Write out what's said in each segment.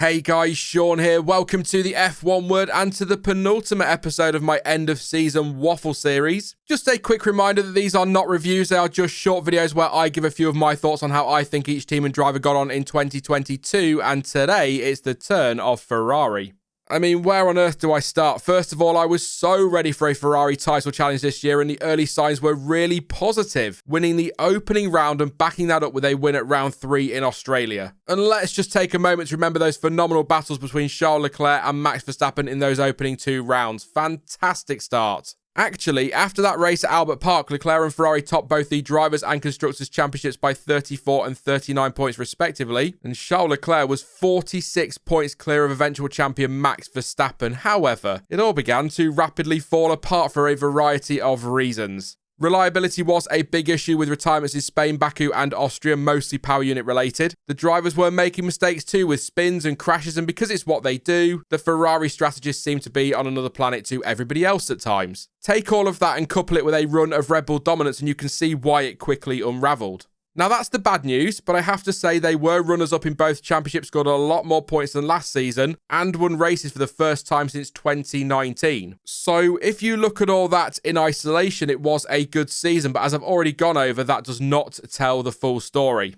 Hey guys, Sean here. Welcome to the F1 Word and to the penultimate episode of my end of season waffle series. Just a quick reminder that these are not reviews, they are just short videos where I give a few of my thoughts on how I think each team and driver got on in 2022, and today it's the turn of Ferrari. I mean, where on earth do I start? First of all, I was so ready for a Ferrari title challenge this year, and the early signs were really positive, winning the opening round and backing that up with a win at round 3 in Australia. And let's just take a moment to remember those phenomenal battles between Charles Leclerc and Max Verstappen in those opening 2 rounds. Fantastic start. Actually, after that race at Albert Park, Leclerc and Ferrari topped both the Drivers' and Constructors' Championships by 34 and 39 points respectively, and Charles Leclerc was 46 points clear of eventual champion Max Verstappen. However, it all began to rapidly fall apart for a variety of reasons. Reliability was a big issue with retirements in Spain, Baku and Austria, mostly power unit related. The drivers were making mistakes too with spins and crashes, and because it's what they do, the Ferrari strategists seem to be on another planet to everybody else at times. Take all of that and couple it with a run of Red Bull dominance and you can see why it quickly unravelled. Now that's the bad news, but I have to say they were runners-up in both championships, scored a lot more points than last season, and won races for the first time since 2019. So if you look at all that in isolation, it was a good season, but as I've already gone over, that does not tell the full story.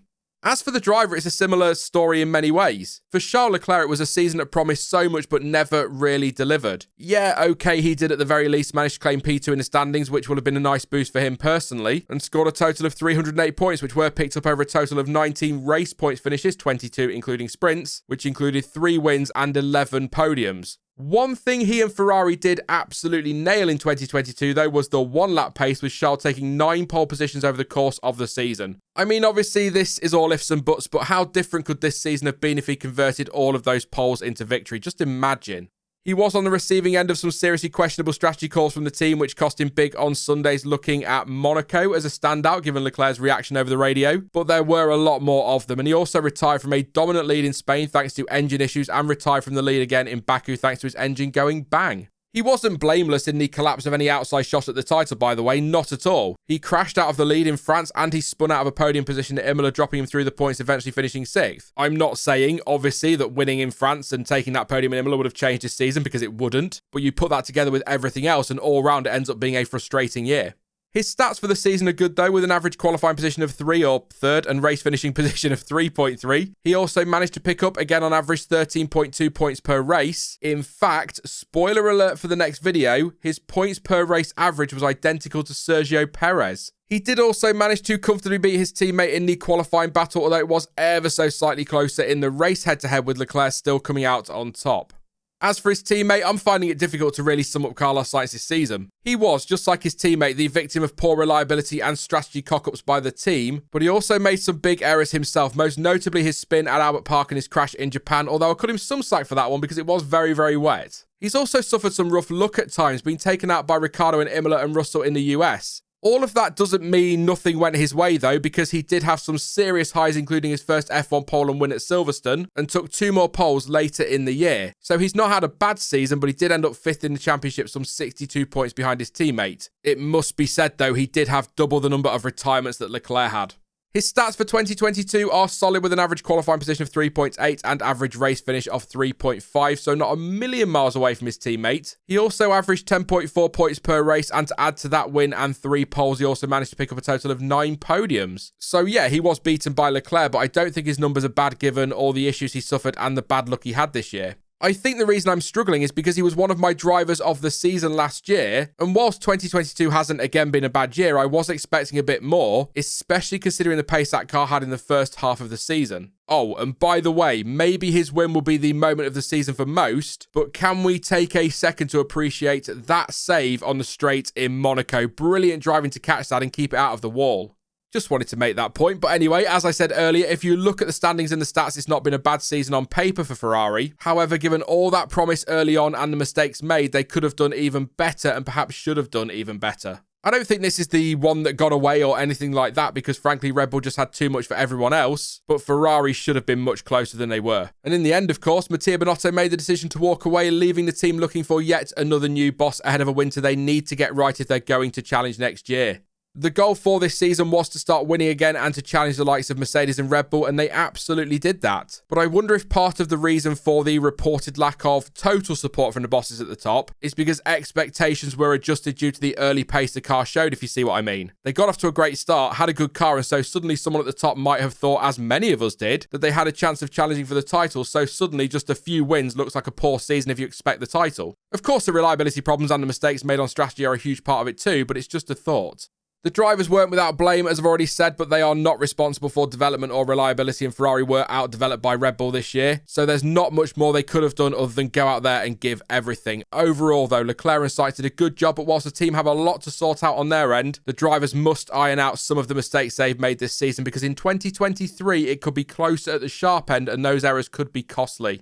As for the driver, it's a similar story in many ways. For Charles Leclerc, it was a season that promised so much but never really delivered. Yeah, okay, he did at the very least manage to claim P2 in the standings, which will have been a nice boost for him personally, and scored a total of 308 points, which were picked up over a total of 19 race points finishes, 22 including sprints, which included 3 wins and 11 podiums. One thing he and Ferrari did absolutely nail in 2022, though, was the one-lap pace, with Charles taking 9 pole positions over the course of the season. I mean, obviously, this is all ifs and buts, but how different could this season have been if he converted all of those poles into victory? Just imagine. He was on the receiving end of some seriously questionable strategy calls from the team, which cost him big on Sundays, looking at Monaco as a standout, given Leclerc's reaction over the radio. But there were a lot more of them, and he also retired from a dominant lead in Spain thanks to engine issues, and retired from the lead again in Baku thanks to his engine going bang. He wasn't blameless in the collapse of any outside shot at the title, by the way, not at all. He crashed out of the lead in France and he spun out of a podium position at Imola, dropping him through the points, eventually finishing 6th. I'm not saying, obviously, that winning in France and taking that podium in Imola would have changed his season, because it wouldn't, but you put that together with everything else and all round it ends up being a frustrating year. His stats for the season are good though, with an average qualifying position of 3 or 3rd and race finishing position of 3.3. He also managed to pick up, again on average, 13.2 points per race. In fact, spoiler alert for the next video, his points per race average was identical to Sergio Perez. He did also manage to comfortably beat his teammate in the qualifying battle, although it was ever so slightly closer in the race head-to-head, with Leclerc still coming out on top. As for his teammate, I'm finding it difficult to really sum up Carlos Sainz this season. He was, just like his teammate, the victim of poor reliability and strategy cock-ups by the team, but he also made some big errors himself, most notably his spin at Albert Park and his crash in Japan, although I cut him some slack for that one because it was very, very wet. He's also suffered some rough luck at times, being taken out by Ricciardo in Imola and Russell in the US. All of that doesn't mean nothing went his way though, because he did have some serious highs, including his first F1 pole and win at Silverstone, and took 2 more poles later in the year. So he's not had a bad season, but he did end up 5th in the championship, some 62 points behind his teammate. It must be said though, he did have double the number of retirements that Leclerc had. His stats for 2022 are solid, with an average qualifying position of 3.8 and average race finish of 3.5, so not a million miles away from his teammate. He also averaged 10.4 points per race, and to add to that win and 3 poles, he also managed to pick up a total of 9 podiums. So yeah, he was beaten by Leclerc, but I don't think his numbers are bad given all the issues he suffered and the bad luck he had this year. I think the reason I'm struggling is because he was one of my drivers of the season last year, and whilst 2022 hasn't again been a bad year, I was expecting a bit more, especially considering the pace that car had in the first half of the season. Oh, and by the way, maybe his win will be the moment of the season for most, but can we take a second to appreciate that save on the straight in Monaco? Brilliant driving to catch that and keep it out of the wall. Just wanted to make that point. But anyway, as I said earlier, if you look at the standings and the stats, it's not been a bad season on paper for Ferrari. However, given all that promise early on and the mistakes made, they could have done even better and perhaps should have done even better. I don't think this is the one that got away or anything like that, because frankly, Red Bull just had too much for everyone else, but Ferrari should have been much closer than they were. And in the end, of course, Mattia Binotto made the decision to walk away, leaving the team looking for yet another new boss ahead of a winter they need to get right if they're going to challenge next year. The goal for this season was to start winning again and to challenge the likes of Mercedes and Red Bull, and they absolutely did that. But I wonder if part of the reason for the reported lack of total support from the bosses at the top is because expectations were adjusted due to the early pace the car showed, if you see what I mean. They got off to a great start, had a good car, and so suddenly someone at the top might have thought, as many of us did, that they had a chance of challenging for the title, so suddenly just a few wins looks like a poor season if you expect the title. Of course, the reliability problems and the mistakes made on strategy are a huge part of it too, but it's just a thought. The drivers weren't without blame, as I've already said, but they are not responsible for development or reliability, and Ferrari were outdeveloped by Red Bull this year, so there's not much more they could have done other than go out there and give everything. Overall, though, Leclerc and Sainz did a good job, but whilst the team have a lot to sort out on their end, the drivers must iron out some of the mistakes they've made this season, because in 2023, it could be closer at the sharp end, and those errors could be costly.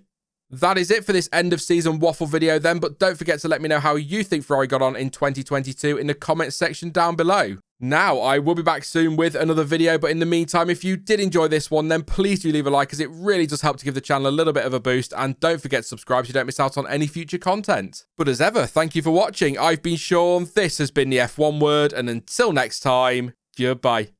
That is it for this end of season waffle video then, but don't forget to let me know how you think Ferrari got on in 2022 in the comments section down below. Now, I will be back soon with another video, but in the meantime, if you did enjoy this one, then please do leave a like, as it really does help to give the channel a little bit of a boost, and don't forget to subscribe so you don't miss out on any future content. But as ever, thank you for watching. I've been Sean, this has been the F1 Word, and until next time, goodbye.